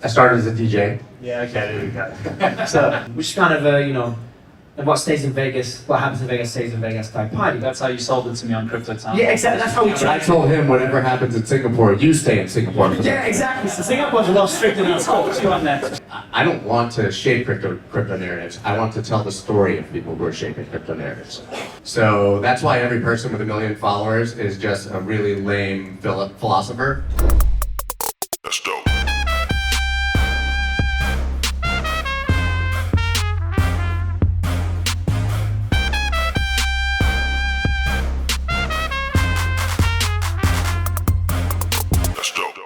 I started as a DJ. Yeah, okay, there we go. So, which is kind of a, you know, what stays in Vegas, what happens in Vegas stays in Vegas type party. That's how you sold it to me on Crypto Time. Yeah, exactly. That's how we I told him whatever happens in Singapore, you stay in Singapore. Yeah, exactly. So Singapore's a lot stricter than Talk to you on that. I don't want to shape crypto narratives. I want to tell the story of people who are shaping crypto narratives. So that's why every person with 1 million followers is just a really lame philosopher. That's dope.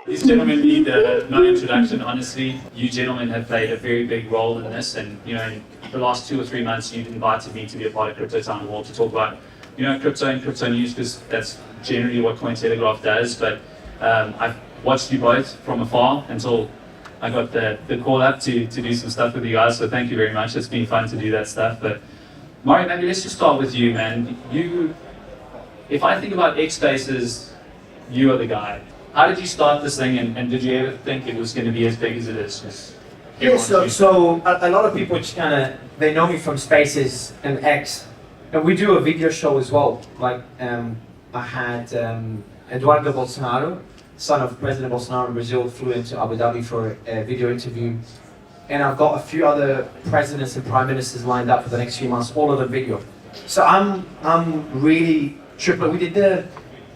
These gentlemen need no introduction, honestly. You gentlemen have played a very big role in this, and you know, in the last 2 or 3 months, you've invited me to be a part of Crypto Town Hall to talk about, you know, crypto and crypto news, because that's generally what Cointelegraph does. But I've watched you both from afar until I got the call up to do some stuff with you guys. So thank you very much. It's been fun to do that stuff. But Mario, maybe let's just start with you, man. If I think about X Spaces, you are the guy. How did you start this thing, and did you ever think it was going to be as big as it is? Yeah, so a lot of people just kind of, they know me from Spaces and X, and we do a video show as well. Like, I had Eduardo Bolsonaro, son of President Bolsonaro in Brazil, flew into Abu Dhabi for a video interview. And I've got a few other presidents and prime ministers lined up for the next few months, all of the video. So I'm really triple.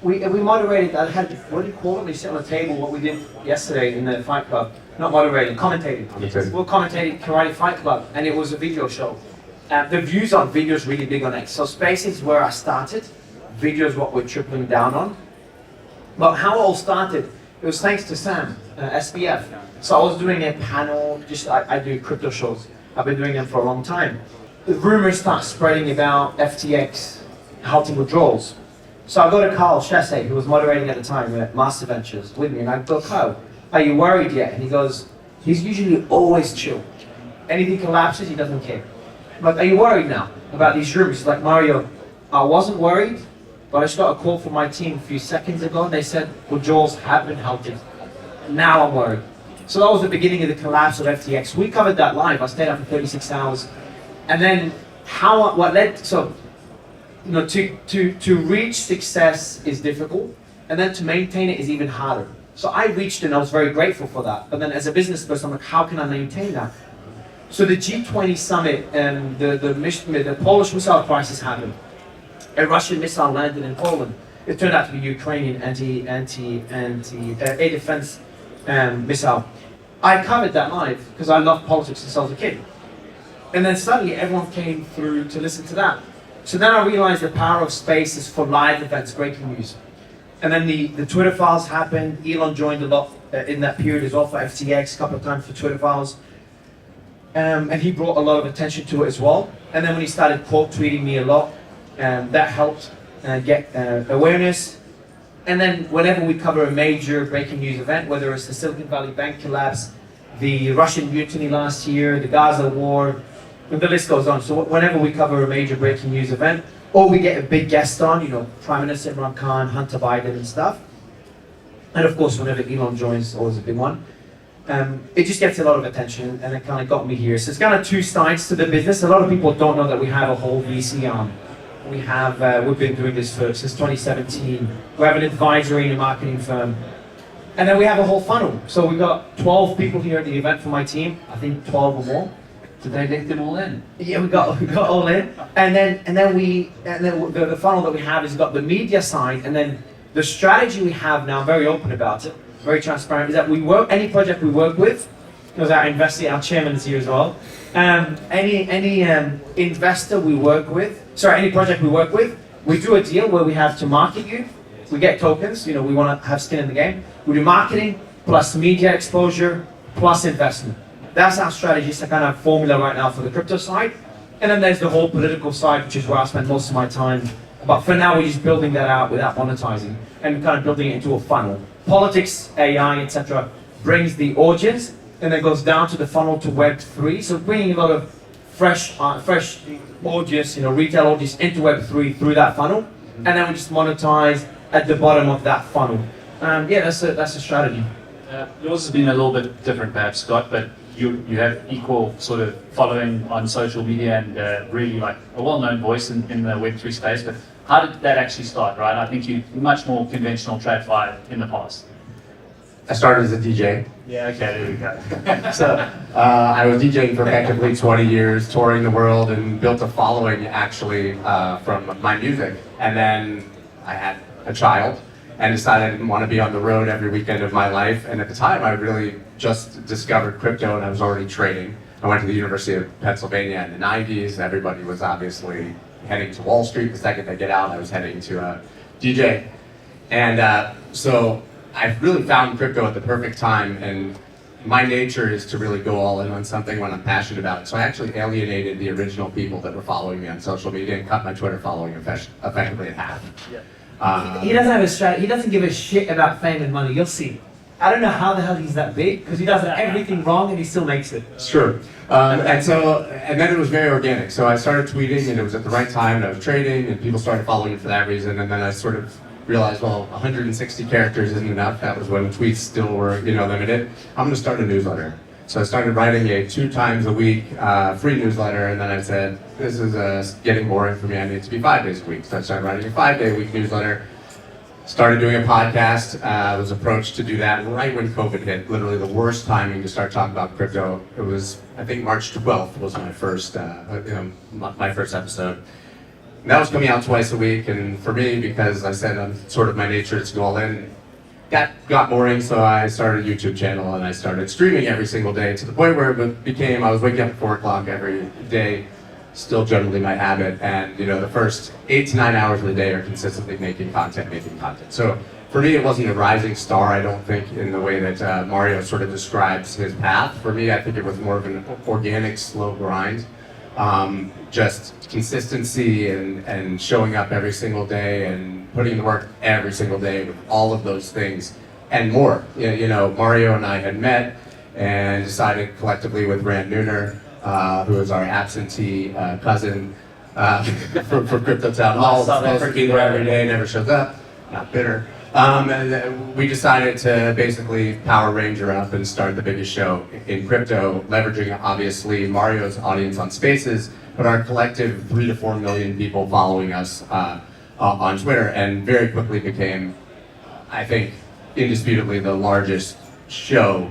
We moderated, I had, what do you call it? We sit on the table, what we did yesterday in the Fight Club. Not moderating, commentating. We're commentating Karate Fight Club, and it was a video show. The views on video is really big on X. So Spaces is where I started. Video is what we're tripling down on. But how it all started, it was thanks to Sam, SBF. So I was doing a panel, I do crypto shows. I've been doing them for a long time. The rumors start spreading about FTX halting withdrawals. So I go to Carl Chesay, who was moderating at the time at Master Ventures with me, and I go, Kyle, are you worried yet? And he goes, he's usually always chill. Anything collapses, he doesn't care. I'm like, are you worried now about these rumors? He's like, Mario, I wasn't worried, but I just got a call from my team a few seconds ago, and they said withdrawals have been halted. Now I'm worried. So that was the beginning of the collapse of FTX. We covered that live. I stayed up for 36 hours. And then what led, so, you know, to reach success is difficult, and then to maintain it is even harder. So I reached it, and I was very grateful for that. But then as a business person, I'm like, how can I maintain that? So the G20 summit and the Polish missile crisis happened. A Russian missile landed in Poland. It turned out to be Ukrainian air defense missile. I covered that live because I loved politics since I was a kid. And then suddenly everyone came through to listen to that. So then I realized the power of Spaces for live events, breaking news. And then the Twitter files happened. Elon joined a lot in that period as well for FTX, a couple of times for Twitter files. And he brought a lot of attention to it as well. And then when he started quote tweeting me a lot, that helped get awareness. And then whenever we cover a major breaking news event, whether it's the Silicon Valley Bank collapse, the Russian mutiny last year, the Gaza war, and the list goes on. So whenever we cover a major breaking news event, or we get a big guest on, you know, Prime Minister Imran Khan, Hunter Biden and stuff. And of course, whenever Elon joins, always a big one. It just gets a lot of attention, and it kind of got me here. So it's kind of two sides to the business. A lot of people don't know that we have a whole VC arm. We've been doing this since 2017. We have an advisory and a marketing firm. And then we have a whole funnel. So we've got 12 people here at the event for my team. I think 12 or more. Did they let them all in? Yeah, we got all in. And then the funnel that we have is got the media side, and then the strategy we have now, I'm very open about it, very transparent, is that we work, any project we work with, because our investor, our chairman is here as well, any investor we work with, any project we work with, we do a deal where we have to market you, we get tokens, you know, we want to have skin in the game, we do marketing, plus media exposure, plus investment. That's our strategy. It's a kind of formula right now for the crypto side. And then there's the whole political side, which is where I spend most of my time. But for now, we're just building that out without monetizing and kind of building it into a funnel. Politics, AI, etc. brings the audience, and then goes down to the funnel to Web3. So bringing a lot of fresh audience, you know, retail audience into Web3 through that funnel. And then we just monetize at the bottom of that funnel. Yeah, that's a strategy. Yours has been a little bit different, perhaps, Scott, but you have equal sort of following on social media and really like a well-known voice in the Web3 space. But how did that actually start, right? I think you're much more conventional TradFi in the past. I started as a DJ. Yeah, okay, there we go. So I was DJing for effectively 20 years, touring the world, and built a following actually from my music. And then I had a child and decided I didn't want to be on the road every weekend of my life. And at the time, I really just discovered crypto and I was already trading. I went to the University of Pennsylvania in the 90s. Everybody was obviously heading to Wall Street. The second they get out, I was heading to DJ. And so I really found crypto at the perfect time, and my nature is to really go all in on something when I'm passionate about it. So I actually alienated the original people that were following me on social media and cut my Twitter following effectively in half. Yeah. He doesn't have a strategy. He doesn't give a shit about fame and money. You'll see. I don't know how the hell he's that big, because he does everything wrong and he still makes it. Sure. And then it was very organic. So I started tweeting, and it was at the right time, and I was trading, and people started following me for that reason. And then I sort of realized, well, 160 characters isn't enough. That was when tweets still were, limited. I'm going to start a newsletter. So I started writing a 2 times a week free newsletter, and then I said, this is getting boring for me. I need it to be 5 days a week. So I started writing a 5-day-a-week newsletter. Started doing a podcast. Was approached to do that right when COVID hit. Literally the worst timing to start talking about crypto. It was, I think, March 12th was my first, my first episode. And that was coming out twice a week, and for me, because I said I'm sort of my nature is to go all in, got boring, so I started a YouTube channel and I started streaming every single day to the point where it became, I was waking up at 4 o'clock every day, still generally my habit, and the first 8 to 9 hours of the day are consistently making content. So for me, it wasn't a rising star, I don't think, in the way that Mario sort of describes his path. For me, I think it was more of an organic, slow grind. Just consistency and showing up every single day and putting in the work every single day with all of those things and more. Mario and I had met and decided collectively with Rand Nooner, who is our absentee cousin for Crypto Town Hall, freaking there every day, never shows up, not bitter. And we decided to basically Power Ranger up and start the biggest show in crypto, leveraging obviously Mario's audience on Spaces, but our collective 3 to 4 million people following us on Twitter, and very quickly became, I think, indisputably the largest show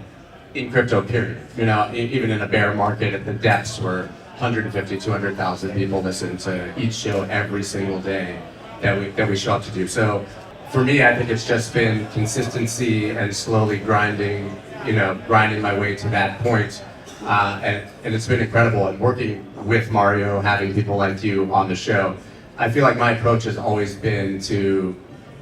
in crypto, period. Even in a bear market at the depths where 150, 200,000 people listen to each show every single day that we show up to do. So for me, I think it's just been consistency and slowly grinding my way to that point. And it's been incredible. And working with Mario, having people like you on the show, I feel like my approach has always been to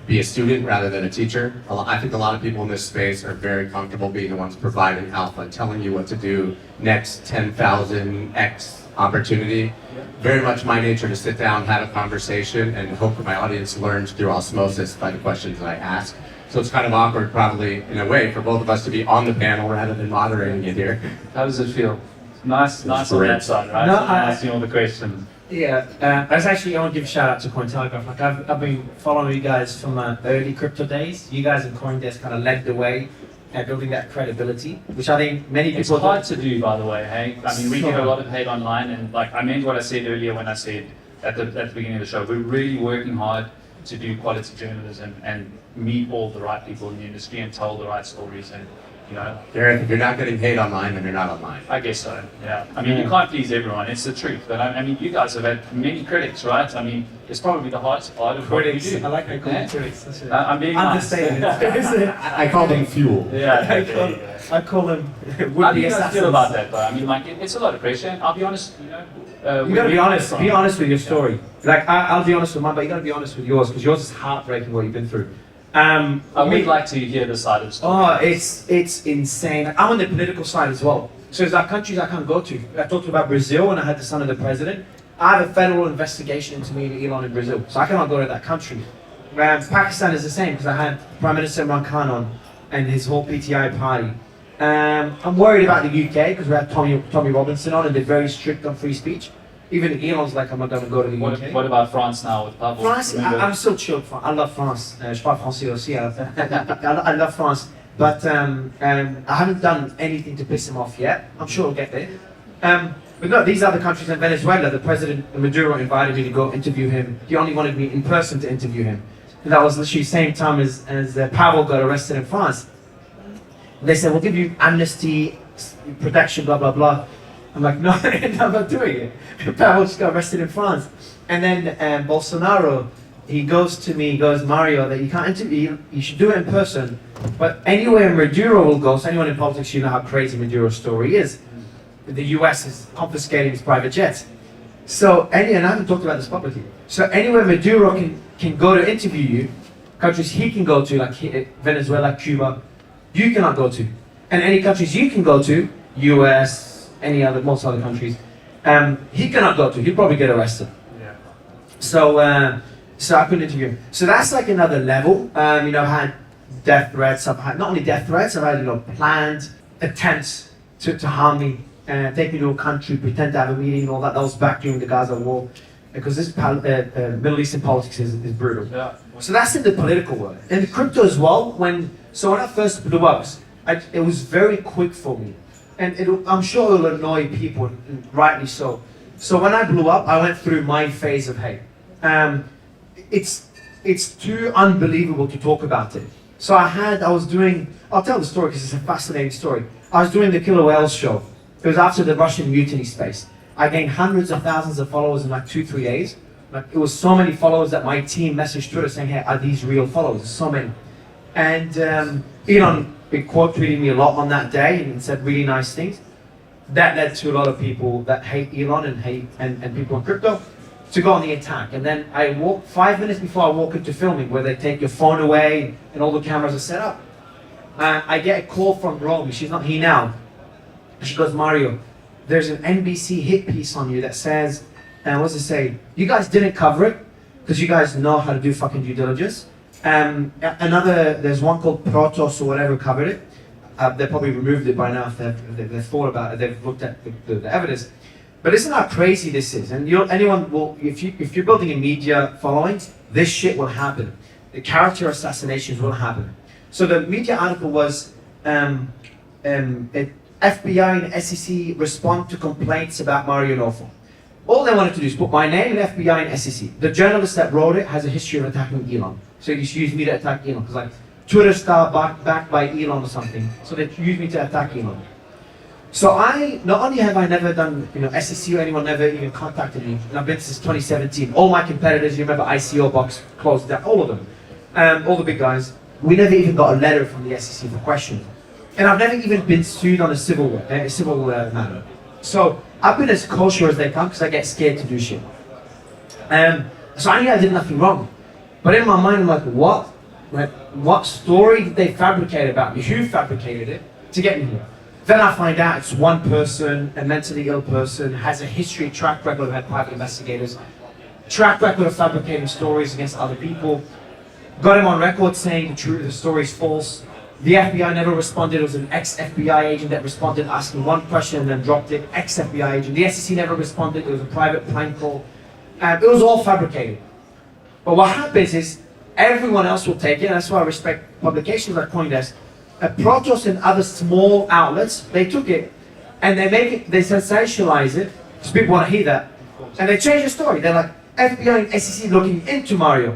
be a student rather than a teacher. I think a lot of people in this space are very comfortable being the ones providing alpha, telling you what to do, next 10,000x opportunity. Very much my nature to sit down, have a conversation, and hope that my audience learns through osmosis by the questions that I ask. So it's kind of awkward, probably, in a way, for both of us to be on the panel rather than moderating it here. How does it feel? Nice on that side, right? No, Asking all the questions. Yeah, I want to give a shout out to Cointelegraph. Like I've been following you guys from the early crypto days. You guys in CoinDesk kind of led the way at building that credibility, which I think many people. It's hard to do, by the way. Hey, I mean, we get a lot of hate online, and I meant what I said earlier when I said at the beginning of the show. We're really working hard to do quality journalism and meet all the right people in the industry and tell the right stories. And Gareth, if you're not getting hate online, then you're not online. I guess so, yeah. I mean, you can't please everyone, it's the truth. But I mean, you guys have had many critics, right? I mean, it's probably the hardest part of what you do. I like how you call them critics. I'm being nice. I call them fuel. Yeah, I call them How do you guys feel about that, though? I mean, it's a lot of pressure, and I'll be honest, you gotta be honest. Be honest with your story. I'll be honest with mine, but you gotta be honest with yours, because yours is heartbreaking what you've been through. I would like to hear the side of the story. Oh, it's insane. I'm on the political side as well. So there's countries I can't go to. I talked about Brazil when I had the son of the president. I have a federal investigation into me and Elon in Brazil, so I cannot go to that country. Pakistan is the same, because I had Prime Minister Imran Khan on and his whole PTI party. I'm worried about the UK, because we had Tommy Robinson on, and they're very strict on free speech. Even Elon's like, I'm not going to go to the UK. What about France now with Pablo? France, I'm still chill. I love France. Je parle français aussi. I love France. But I haven't done anything to piss him off yet. I'm sure I'll get there. But no, these other countries in Venezuela, the president Maduro invited me to go interview him. He only wanted me in person to interview him. And that was literally the same time as Pavel got arrested in France. They said, we'll give you amnesty, protection, blah, blah, blah. I'm like, no, I'm not doing it. Pavel just got arrested in France. And then Bolsonaro, he goes to me, he goes, Mario, that you can't interview, you should do it in person. But anywhere Maduro will go, so anyone in politics, you know how crazy Maduro's story is. The US is confiscating his private jets. So, and I haven't talked about this publicly. So anywhere Maduro can go to interview you, countries he can go to, like Venezuela, Cuba, you cannot go to. And any countries you can go to, US, most other countries, he cannot go to. He'll probably get arrested. Yeah. So I couldn't interview him. So that's like another level. I've had death threats. I've had not only death threats, I've had planned attempts to harm me, take me to a country, pretend to have a meeting and all that. That was back during the Gaza war, because this Middle Eastern politics is brutal. Yeah. So that's in the political world. In the crypto as well, when I first blew up, it was very quick for me. And I'm sure it'll annoy people, and rightly so. So when I blew up, I went through my phase of hate. It's too unbelievable to talk about it. So I'll tell the story because it's a fascinating story. I was doing the Killer Whales show. It was after the Russian mutiny space. I gained hundreds of thousands of followers in like 2-3 days. Like, it was so many followers that my team messaged Twitter saying, hey, are these real followers? So many. And Elon quote tweeted me a lot on that day and said really nice things. That led to a lot of people that hate Elon and people in crypto to go on the attack. And then I walk 5 minutes before I walk into filming, where they take your phone away and all the cameras are set up. I get a call from Romy. She's not here now. She goes, Mario, there's an NBC hit piece on you that says, what does it say? You guys didn't cover it because you guys know how to do fucking due diligence. There's one called Protos or whatever covered it. They probably removed it by now if they've thought about it, they've looked at the evidence. But listen how crazy this is. And if you're building a media following, this shit will happen. The character assassinations will happen. So the media article was FBI and SEC respond to complaints about Mario Nawfal. All they wanted to do is put my name in FBI and SEC. The journalist that wrote it has a history of attacking Elon. So you used me to attack Elon, because like Twitter star backed by Elon or something. So they used me to attack Elon. So not only have I never done, SEC or anyone never even contacted me, and I've been since 2017. All my competitors, you remember ICO box closed down, all of them, all the big guys. We never even got a letter from the SEC for questions. And I've never even been sued on a civil matter. So I've been as kosher as they come because I get scared to do shit. So I knew I did nothing wrong. But in my mind, I'm like, what? Like, what story did they fabricate about me? Who fabricated it to get me here? Then I find out it's one person, a mentally ill person, has a history, track record of had private investigators, track record of fabricating stories against other people, got him on record saying the story is false. The FBI never responded. It was an ex-FBI agent that responded, asking one question and then dropped it. Ex-FBI agent. The SEC never responded. It was a private prank call. It was all fabricated. But what happens is everyone else will take it. And that's why I respect publications like Cointelegraph. Protos and other small outlets, they took it and they sensationalize it because people want to hear that. And they change the story. They're like, FBI and SEC looking into Mario.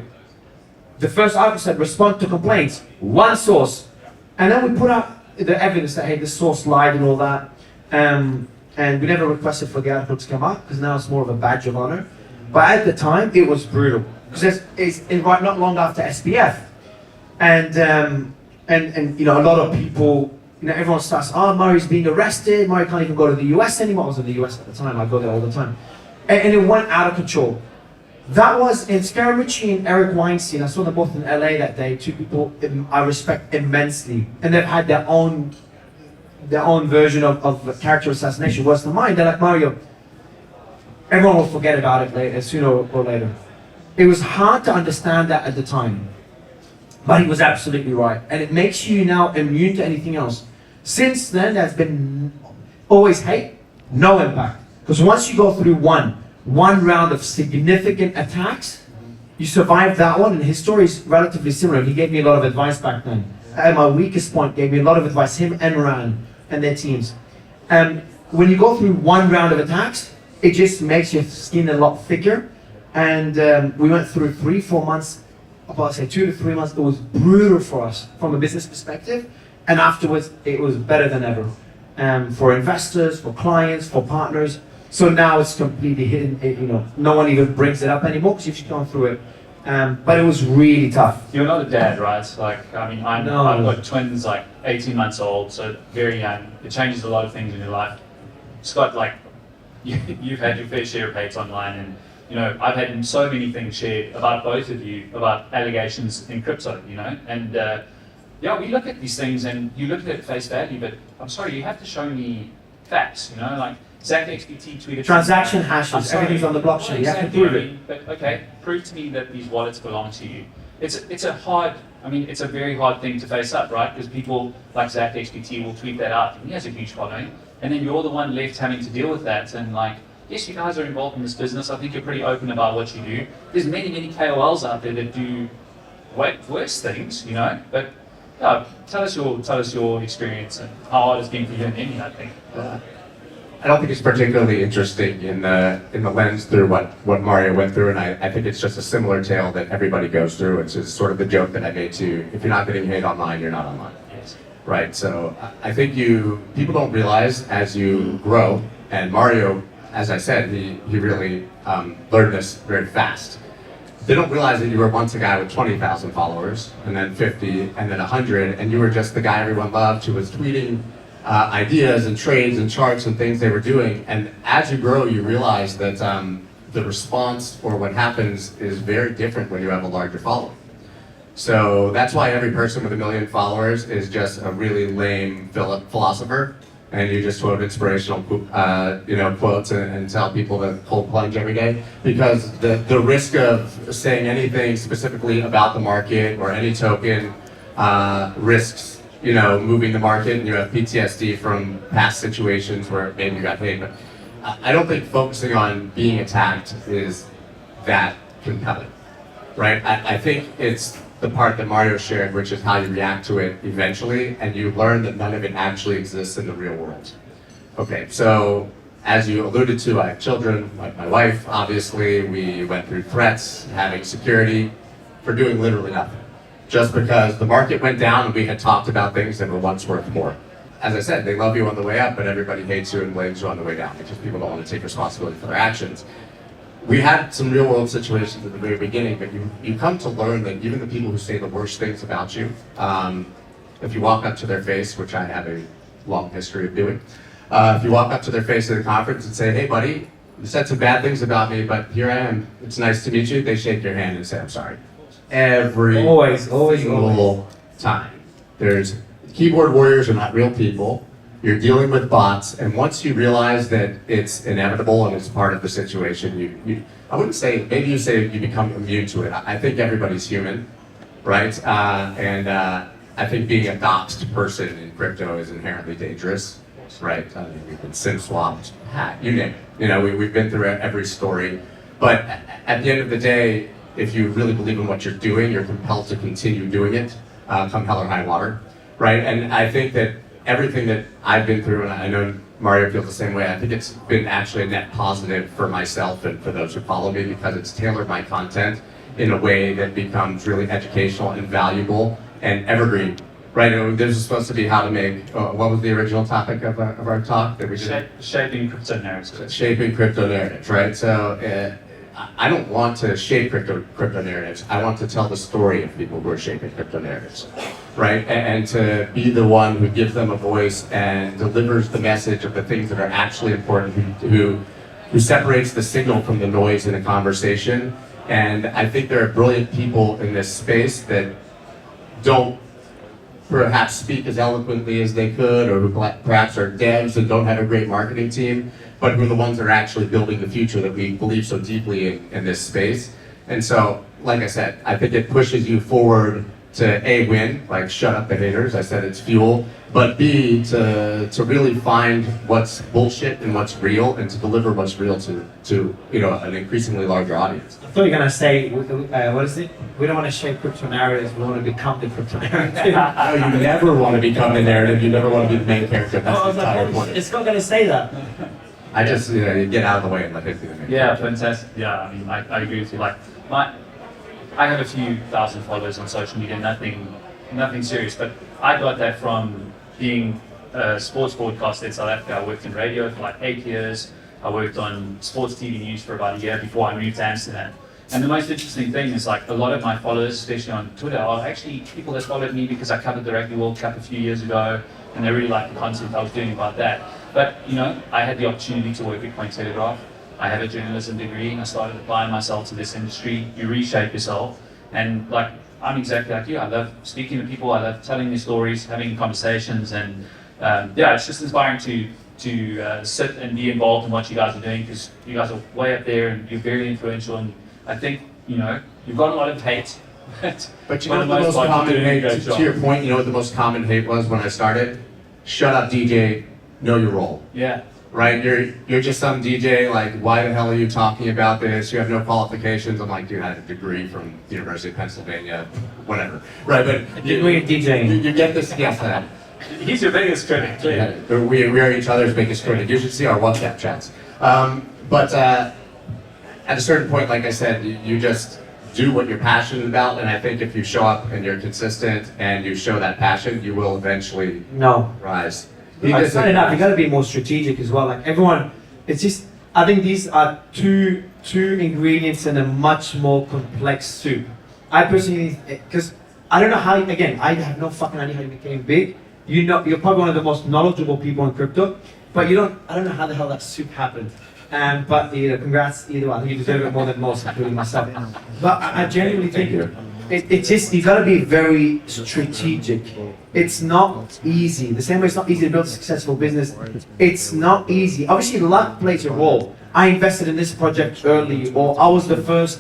The first article said, respond to complaints. One source. And then we put out the evidence that, hey, this source lied and all that. And we never requested for the article to come out because now it's more of a badge of honor. But at the time, it was brutal. Because it's not long after SPF. And a lot of people, everyone starts, Mario's being arrested. Mario can't even go to the US anymore. I was in the US at the time. I go there all the time. And it went out of control. That was in Scaramucci and Eric Weinstein. I saw them both in LA that day. Two people I respect immensely, and they've had their own version of character assassination worse than mine. They're like, Mario, everyone will forget about it later, sooner or later. It was hard to understand that at the time, but he was absolutely right, and it makes you now immune to anything else. Since then, there's been always hate, no impact, because once you go through one round of significant attacks, you survived that one, and his story is relatively similar. He gave me a lot of advice back then. at my weakest point, gave me a lot of advice, him and Moran and their teams. When you go through one round of attacks, it just makes your skin a lot thicker. And we went through 3-4 months, about say 2 to 3 months, it was brutal for us from a business perspective. And afterwards, it was better than ever. For investors, for clients, for partners. So now it's completely hidden, no one even brings it up anymore because you've just gone through it. But it was really tough. You're not a dad, right? Like, I mean, I've got twins, like 18 months old, so very young. It changes a lot of things in your life. Scott, like, you've had your fair share of hates online, and I've had so many things shared about both of you, about allegations in crypto, and yeah, we look at these things and you look at it at face value, but I'm sorry, you have to show me facts, like Zach XBT tweeted. Transaction hashes, everything's on the blockchain, you have to prove it. But okay, prove to me that these wallets belong to you. It's a very hard thing to face up, right? Because people like Zach XBT will tweet that out, and he has a huge following, and then you're the one left having to deal with that, and like, yes, you guys are involved in this business, I think you're pretty open about what you do. There's many KOLs out there that do way worse things, but yeah, tell us your experience and how hard it's been for you and Emmy, I think. I don't think it's particularly interesting in the lens through what Mario went through, and I think it's just a similar tale that everybody goes through. It's just sort of the joke that I made too. If you're not getting hate online, you're not online. Yes. Right. So I think people don't realize as you grow, and Mario, as I said, he really learned this very fast. They don't realize that you were once a guy with 20,000 followers, and then 50, and then 100, and you were just the guy everyone loved who was tweeting ideas and trades and charts and things they were doing. And as you grow, you realize that the response or what happens is very different when you have a larger following. So that's why every person with 1 million followers is just a really lame philosopher, and you just quote inspirational quotes and tell people to cold plunge every day, because the risk of saying anything specifically about the market or any token risks moving the market, and you have PTSD from past situations where maybe you got paid. But I don't think focusing on being attacked is that compelling, right? I think it's the part that Mario shared, which is how you react to it eventually, and you learn that none of it actually exists in the real world. Okay, so as you alluded to, I have children, like my wife, obviously. We went through threats, having security, for doing literally nothing. Just because the market went down and we had talked about things that were once worth more. As I said, they love you on the way up, but everybody hates you and blames you on the way down because people don't want to take responsibility for their actions. We had some real world situations at the very beginning, but you come to learn that even the people who say the worst things about you, if you walk up to their face, which I have a long history of doing, if you walk up to their face at a conference and say, hey buddy, you said some bad things about me, but here I am, it's nice to meet you, they shake your hand and say, I'm sorry. Every single time. There's keyboard warriors are not real people. You're dealing with bots, and once you realize that it's inevitable and it's part of the situation, I wouldn't say, maybe you say you become immune to it. I think everybody's human, right? I think being a doxed person in crypto is inherently dangerous, right? I mean, we've been SIM swapped, you name it. We've been through every story, but at the end of the day, if you really believe in what you're doing, you're compelled to continue doing it, come hell or high water, right? And I think that everything that I've been through, and I know Mario feels the same way, I think it's been actually a net positive for myself and for those who follow me, because it's tailored my content in a way that becomes really educational and valuable and evergreen, right? And this is supposed to be how to make, what was the original topic of our talk that we did? Shaping crypto narratives. Shaping crypto narratives, right? So I don't want to shape crypto narratives. I want to tell the story of people who are shaping crypto narratives, right? And to be the one who gives them a voice and delivers the message of the things that are actually important, who separates the signal from the noise in a conversation. And I think there are brilliant people in this space that don't perhaps speak as eloquently as they could, or who perhaps are devs and don't have a great marketing team, but who are the ones that are actually building the future that we believe so deeply in this space. And so, like I said, I think it pushes you forward to A, win, like shut up the haters, I said it's fuel, but B, to really find what's bullshit and what's real and to deliver what's real to an increasingly larger audience. I thought you were going to say, what is it? We don't want to shape crypto narratives, we want to become the crypto narrative. No, you never want to become the narrative, you never want to be the main character, that's the entire point. It's not going to say that. I just, you get out of the way and let it be the main Yeah, character. fantastic. Yeah, I mean, I agree with you. Like, I have a few thousand followers on social media, nothing serious, but I got that from being a sports broadcaster in South Africa. I worked in radio for like 8 years. I worked on sports TV news for about a year before I moved to Amsterdam. And the most interesting thing is like a lot of my followers, especially on Twitter, are actually people that followed me because I covered the Rugby World Cup a few years ago, and they really liked the content I was doing about that. But I had the opportunity to work at Cointelegraph. I have a journalism degree, and I started applying myself to this industry. You reshape yourself, and like I'm exactly like you. I love speaking to people. I love telling their stories, having conversations, and it's just inspiring to sit and be involved in what you guys are doing because you guys are way up there and you're very influential. And I think you've got a lot of hate. But you know what the most common hate, to your point, you know what the most common hate was when I started? Shut up, DJ, know your role. Yeah. Right? You're just some DJ, like, why the hell are you talking about this? You have no qualifications. I'm like, dude, I had a degree from the University of Pennsylvania, whatever. Right, but Degree in DJing. You get this, yes, that. He's your biggest critic, too. Yeah, we are each other's biggest critic. You should see our WhatsApp chats. But at a certain point, like I said, you just do what you're passionate about, and I think if you show up and you're consistent and you show that passion, you will eventually rise. It's not enough. You got to be more strategic as well. Like everyone, it's just. I think these are two ingredients in a much more complex soup. I personally, because I don't know how. Again, I have no fucking idea how you became big. You're probably one of the most knowledgeable people in crypto, but I don't know how the hell that soup happened. But congrats either one. You deserve it more than most, including myself. But I genuinely think it's just you got to be very strategic. It's not easy. The same way it's not easy to build a successful business. It's not easy. Obviously, luck plays a role. I invested in this project early, or I was the first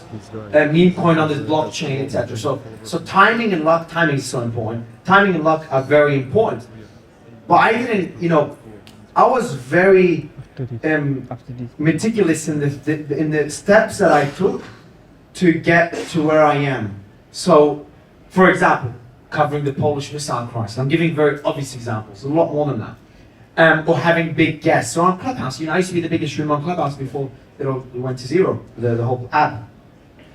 meme coin on this blockchain, etc. So timing and luck. Timing is so important. Timing and luck are very important. But I didn't. I was very meticulous in the steps that I took to get to where I am. So, for example, covering the Polish missile crisis. I'm giving very obvious examples, a lot more than that. Or having big guests. So on Clubhouse, I used to be the biggest room on Clubhouse before it went to zero, the whole app.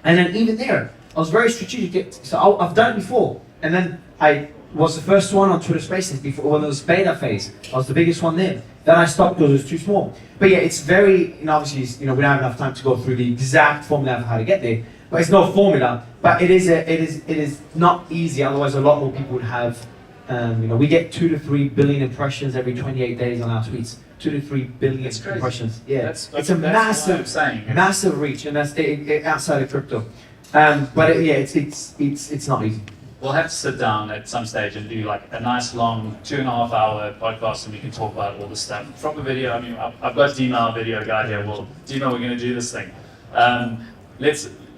And then even there, I was very strategic. So I've done it before. And then I was the first one on Twitter Spaces before when it was beta phase. I was the biggest one there. Then I stopped because it was too small. But yeah, it's very, obviously, we don't have enough time to go through the exact formula of how to get there. But it's no formula. But it is not easy. Otherwise, a lot more people would have. We get 2 to 3 billion impressions every 28 days on our tweets. 2 to 3 billion impressions. Yeah, it's a massive reach, and that's outside of crypto. But it's not easy. We'll have to sit down at some stage and do like a nice long 2.5 hour podcast, and we can talk about all this stuff. From a video, I've got Dima, our video guy here. Well, Dima, we're going to do this thing.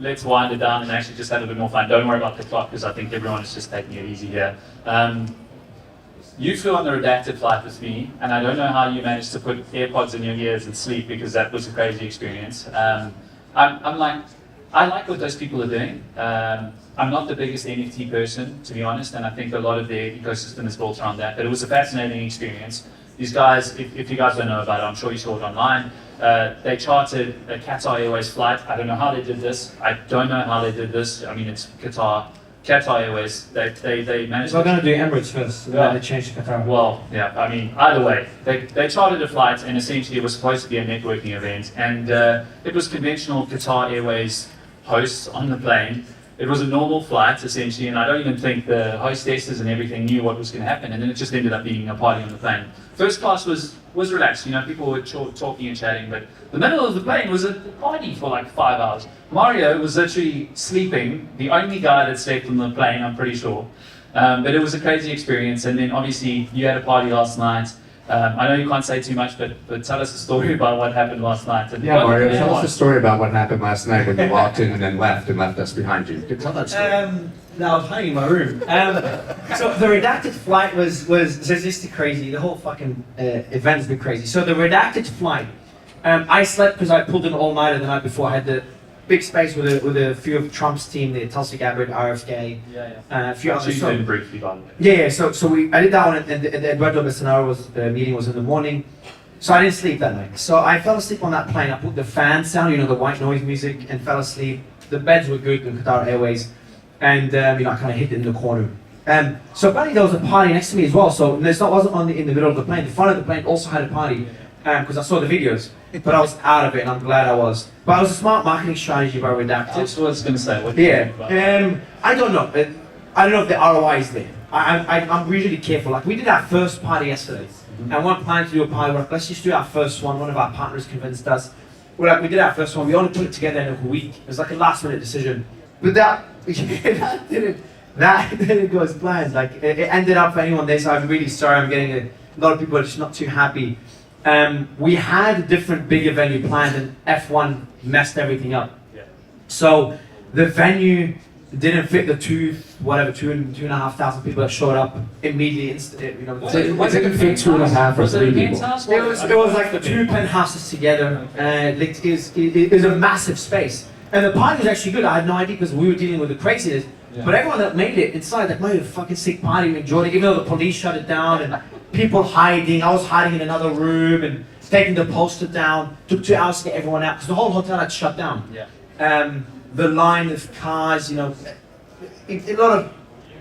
Let's wind it down and actually just have a bit more fun. Don't worry about the clock because I think everyone is just taking it easy here. You flew on the redacted flight with me, and I don't know how you managed to put AirPods in your ears and sleep because that was a crazy experience. I like what those people are doing. I'm not the biggest NFT person, to be honest, and I think a lot of their ecosystem is built around that. But it was a fascinating experience. These guys, if you guys don't know about it, I'm sure you saw it online. They chartered a Qatar Airways flight. I don't know how they did this. I don't know how they did this. I mean, it's Qatar Airways. They managed. We're going to do Emirates first, then they changed to Qatar. Well, yeah. I mean, either way, they chartered a flight, and essentially it was supposed to be a networking event, and it was conventional Qatar Airways hosts on the plane. It was a normal flight, essentially, and I don't even think the hostesses and everything knew what was going to happen, and then it just ended up being a party on the plane. First class was relaxed, people were talking and chatting, but the middle of the plane was a party for like 5 hours. Mario was literally sleeping, the only guy that slept on the plane, I'm pretty sure. But it was a crazy experience, and then obviously you had a party last night. I know you can't say too much, but tell us a story about what happened last night. And yeah, Mario, tell us a story about what happened last night when you walked in and then left us behind you. Tell that story. No, I was hiding in my room. So the redacted flight was just crazy. The whole fucking event's been crazy. So the redacted flight, I slept because I pulled an all-nighter the night before. I had the big space with a few of Trump's team, the Tulsi Gabbard, RFK, a few others. Actually, you did briefly, by the way. Yeah. So I did that one, and the Eduardo Bolsonaro's meeting was in the morning. So I didn't sleep that night. So I fell asleep on that plane. I put the fan sound, the white noise music, and fell asleep. The beds were good in Qatar Airways, and I kind of hid in the corner. So apparently there was a party next to me as well. So this wasn't in the middle of the plane. The front of the plane also had a party, because I saw the videos. But I was out of it, and I'm glad I was. But it was a smart marketing strategy by Redacted. That's what I was going to say. What do you think about it? I don't know. I don't know if the ROI is there. I'm really careful. Like, we did our first party yesterday. And one plan to do a party. We're like, let's just do our first one. One of our partners convinced us. We did our first one. We only put it together in a week. It was like a last-minute decision. But that didn't go as planned. Like, it ended up for anyone there. So I'm really sorry. I'm getting a lot of people are just not too happy. We had a different bigger venue planned, and F1 messed everything up. Yeah. So the venue didn't fit the 2,500 people that showed up immediately. It didn't fit 2.5 or Was it 3 a people. penthouse? It was like the 2 penthouses together. It was a massive space. And the party was actually good. I had no idea because we were dealing with the craziness. Yeah. But everyone that made it inside, like, made a fucking sick party. We enjoyed it, even though the police shut it down and people hiding. I was hiding in another room and taking the poster down. Took 2 hours to get everyone out because the whole hotel had shut down. Yeah. The line of cars, a lot of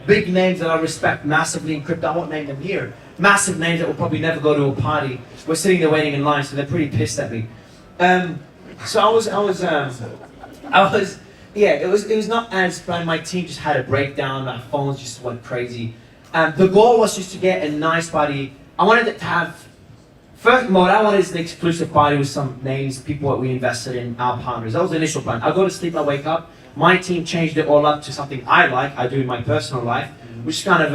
big names that I respect massively in crypto. I won't name them here. Massive names that will probably never go to a party. We're sitting there waiting in line, so they're pretty pissed at me. So it was not as planned. My team just had a breakdown. My phones just went crazy. The goal was just to get a nice party. I wanted it to have. First, what I wanted is an exclusive party with some names, people that we invested in, our partners. That was the initial plan. I go to sleep, I wake up. My team changed it all up to something I like, I do in my personal life, which is kind of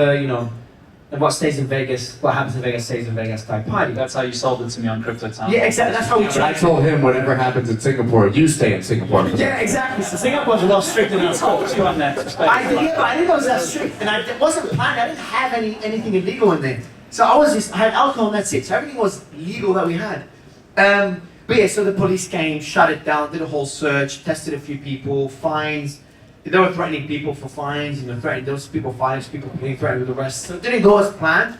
what stays in Vegas, what happens in Vegas stays in Vegas type party. That's how you sold it to me on Crypto Town. Yeah, exactly. That's how we I tried. told him whatever happens in Singapore, you stay in Singapore. Yeah, exactly. So Singapore's a lot stricter than us. Talk to you on that. I didn't know it was that strict, and it wasn't planned. I didn't have anything illegal in there. So I had alcohol and that's it. So everything was legal that we had. But yeah, so the police came, shut it down, did a whole search, tested a few people, fines. They were threatening people for fines, threatening those people fines, people being threatened with arrests. So it didn't go as planned,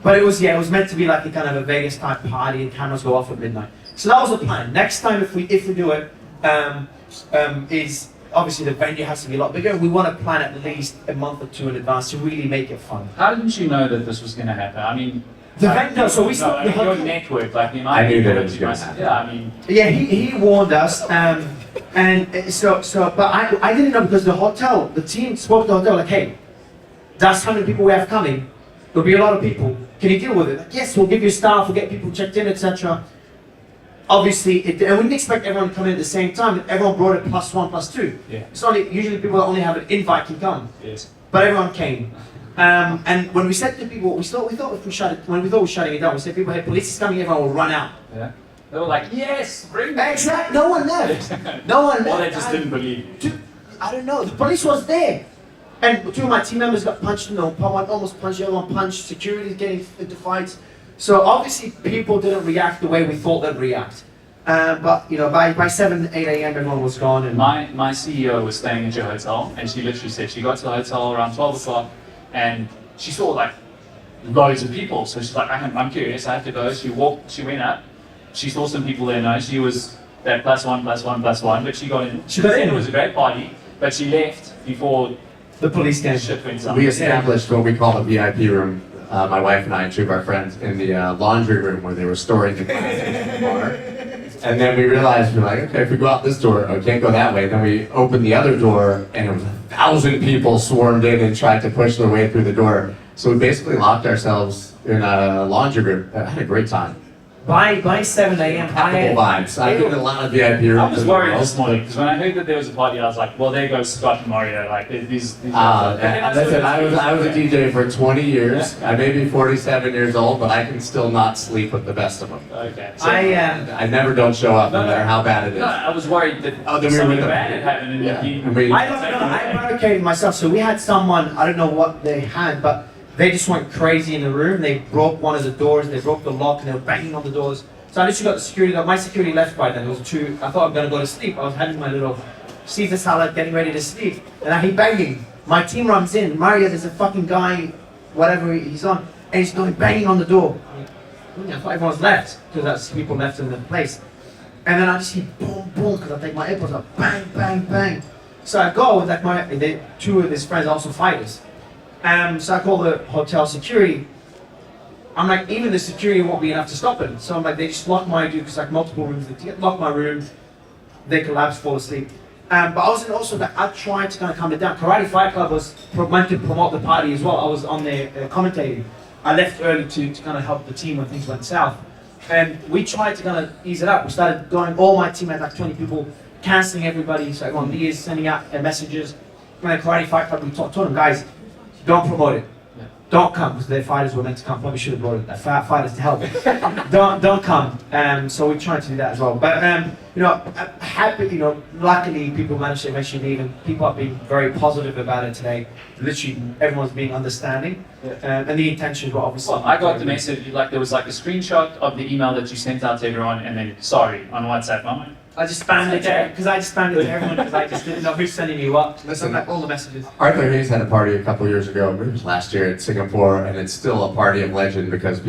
but it was meant to be like a kind of a Vegas type party, and cameras go off at midnight. So that was the plan. Next time, if we do it, is obviously the venue has to be a lot bigger. We want to plan at least a month or 2 in advance to really make it fun. How didn't you know that this was going to happen? I mean, The vendor, so we no, I mean, your network, like you might. I knew that it was gonna happen. Yeah, I mean. Yeah, he warned us, but I didn't know because the team spoke to the hotel like, hey, that's how many people we have coming. There'll be a lot of people. Can you deal with it? Like, yes, we'll give you staff, we'll get people checked in, etc. Obviously, and we didn't expect everyone to come in at the same time. Everyone brought it +1, +2. Yeah. It's usually people that only have an invite can come. Yes. But everyone came. And when we said to people, we thought if we shut it, when we thought we were shutting it down, we said people, hey, police is coming, everyone will run out. Yeah. They were like, yes, bring them. Exactly. No one left. No one left. Or they just didn't believe you. I don't know. The police was there. And 2 of my team members got punched. One almost punched, the other one punched. Security's getting into fights. So obviously people didn't react the way we thought they'd react. But by 7, 8 a.m. everyone was gone. And My CEO was staying at your hotel, and she literally said she got to the hotel around 12 o'clock, and she saw like loads of people. So she's like, I'm curious, I have to go. She went up. She saw some people there. No, she was that +1, but she got in. She said it was a great party, but she left before the police came. shit went down. We established what we call a VIP room, my wife and I and 2 of our friends, in the laundry room where they were storing the glass in the bar. And then we realized, we're like, okay, if we go out this door, we can't go that way. Then we opened the other door, and it was 1,000 people swarmed in and tried to push their way through the door. So we basically locked ourselves in a laundry room. I had a great time. By 7 a.m. Couple vibes. I've been in a lot of VIP rooms. I was in the worried world. this morning because when I heard that there was a party, I was like, well, there goes Scott and Mario. Like these. Listen, I was a DJ for 20 years. I may be 47 years old, but I can still not sleep with the best of them. Okay. So, I never don't show up, no matter how bad it is. no, I was worried that Oh, then we were something with them. bad had happened and Yeah. you. I mean, I don't know. I barricaded myself. So we had someone. I don't know what they had, but they just went crazy in the room. They broke one of the doors. They broke the lock, and they were banging on the doors. So I literally got the security. My security left by then. It was 2. I thought I'm gonna go to sleep. I was having my little Caesar salad, getting ready to sleep, and I hear banging. My team runs in. Mario, there's a fucking guy, whatever he's on, and he's going banging on the door. I thought everyone's left because that's people left in the place. And then I just hear boom, boom, because I take my AirPods off, bang, bang, bang. So I go with like two of his friends, are also fighters. So I call the hotel security. I'm like, even the security won't be enough to stop it. So I'm like, they just lock my dude, because like multiple rooms, they lock my room, they collapse, fall asleep. But I was also that I tried to kind of calm it down. Karate Fight Club was meant to promote the party as well. I was on there commentating. I left early to kind of help the team when things went south. And we tried to kind of ease it up. We started going, all my team had like 20 people, cancelling everybody. So everyone is sending out messages. When the Karate Fight Club, we told them, guys, don't promote it. Don't come, because their fighters were meant to come. Probably should have brought it, fighters to help. don't come. So we tried to do that as well. But you know, happy. You know, luckily people managed to eventually leave, and people have been very positive about it today. Literally, everyone's being understanding, and the intentions were obviously. Well, I got the message. Like there was like a screenshot of the email that you sent out to everyone, and then sorry on WhatsApp. I'm like, I just spammed it to everyone because I just didn't know who's sending me what. Listen, Like all the messages. Arthur Hayes had a party a couple years ago, maybe it was last year in Singapore, and it's still a party of legend because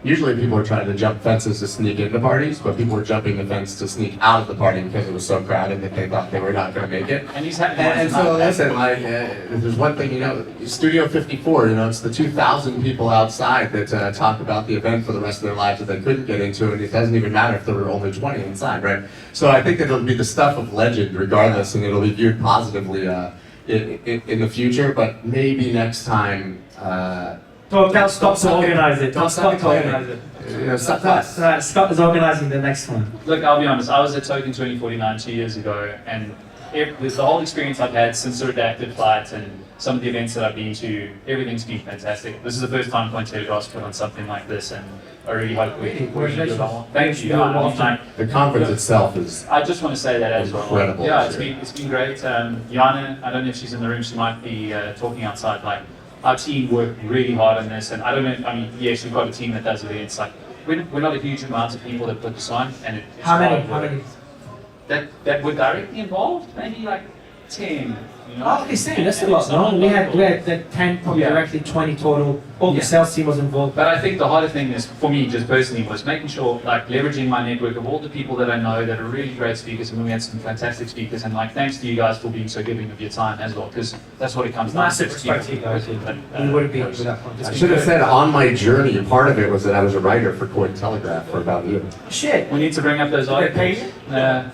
usually people are trying to jump fences to sneak into parties, but people were jumping the fence to sneak out of the party because it was so crowded that they thought they were not going to make it. and he's having. And so listen, like, if there's one thing, you know, Studio 54, you know, it's the 2,000 people outside that talk about the event for the rest of their lives that they couldn't get into, and it doesn't even matter if there were only 20 inside, right? So I think that it'll be the stuff of legend regardless, and it'll be viewed positively in the future, but maybe next time, Tell Scott to organize it. Don't Scott to stop organize it. you know, stuff like Scott is organizing the next one. Look, I'll be honest. I was at Token 2049 2 years ago, and the whole experience I've had since the redacted flight and some of the events that I've been to, everything's been fantastic. This is the first time Cointelegraph's put on something like this, and I really hope we can do it all. Thank you. the conference itself is I just want to say that as well. Incredible. Yeah, it's been great. Jana, I don't know if she's in the room. She might be talking outside. Like, our team worked really hard on this, and I don't know. I mean, yes, we've got a team that does events. Like, we're not a huge amount of people that put this on, and it's How many? hard work. That were directly involved? Maybe like 10. You know? Oh, okay, same. That's a lot. No, we had the 10, probably Yeah. directly 20 total. All the Yeah. sales team was involved. But I think the harder thing is, for me, just personally, was making sure, like, leveraging my network of all the people that I know that are really great speakers, and we had some fantastic speakers, and like, thanks to you guys for being so giving of your time as well, because that's what it comes down to. Massive respect to you guys. But, We wouldn't be with that one. I should have said on my journey, part of it was that I was a writer for Cointelegraph for about a year. Shit. We need to bring up those Did they pay articles.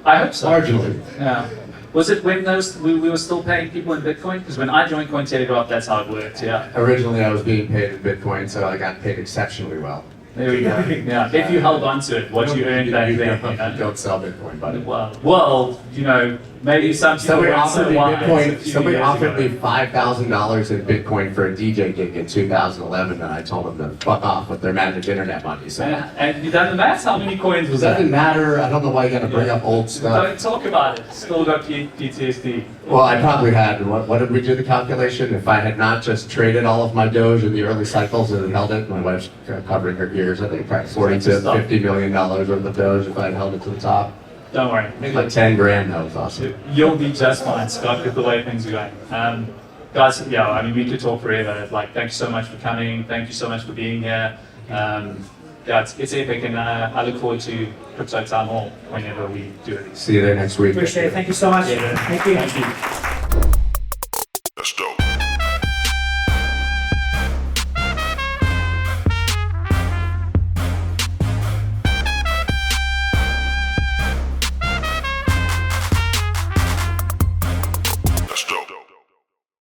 I hope so. Marginally. Yeah. Was it when we were still paying people in Bitcoin? Because when I joined Cointelegraph, that's how it worked. Yeah. Originally, I was being paid in Bitcoin, so I got paid exceptionally well. There we go. Yeah. If you held on to it, what you earned back then. You know? Don't sell Bitcoin, buddy. Well, you know, maybe some people Somebody weren't offered so me wise a Bitcoin. few Somebody years offered ago. me $5,000 in Bitcoin for a DJ gig in 2011, and I told them to fuck off with their magic internet money. So And you done the math? How many coins was it doesn't that? matter. I don't know why you got to bring up old stuff. Don't talk about it. Still got PTSD. Well, I probably had. What did we do the calculation? If I had not just traded all of my Doge in the early cycles and held it, my wife's covering her ears. I think probably 40 to $50 million worth of Doge if I had held it to the top. Don't worry. Maybe like 10 grand. That was awesome. You'll be just fine, Scott, with the way things are going. Guys, yeah, I mean, we could talk forever. Like, thank you so much for coming. Thank you so much for being here. Yeah, it's epic, and I look forward to Crypto Town Hall whenever we do it. See you there next week. Appreciate it. Thank you so much. Yeah, Thank you. Thank you.